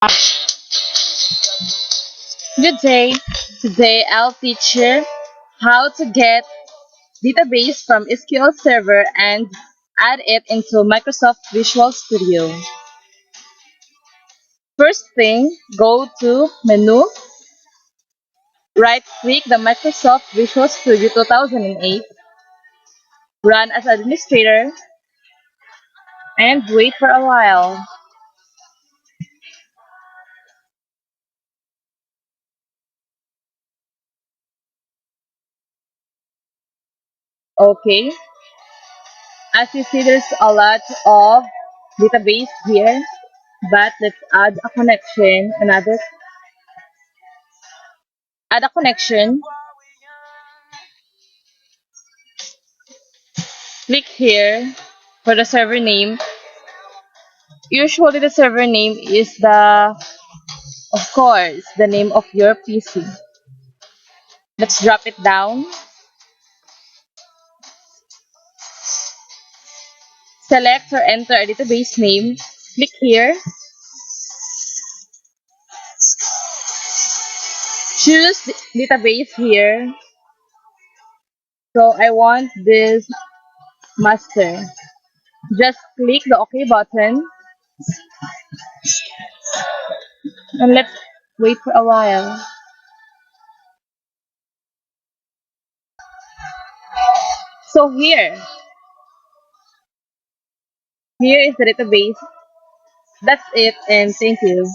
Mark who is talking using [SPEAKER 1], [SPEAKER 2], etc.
[SPEAKER 1] Good day. Today I'll teach you how to get database from SQL Server and add it into Microsoft Visual Studio. First thing, go to Menu, right click the Microsoft Visual Studio 2008, run as administrator, and wait for a while. Okay, as you see there's a lot of database here, but let's add a connection. Click here for the server name. Usually the server name is of course, the name of your PC. Let's drop it down. Select or enter a database name. Click here. Choose database here. So I want this master. Just click the OK button and let's wait for a while. So here is the database. That's it and thank you.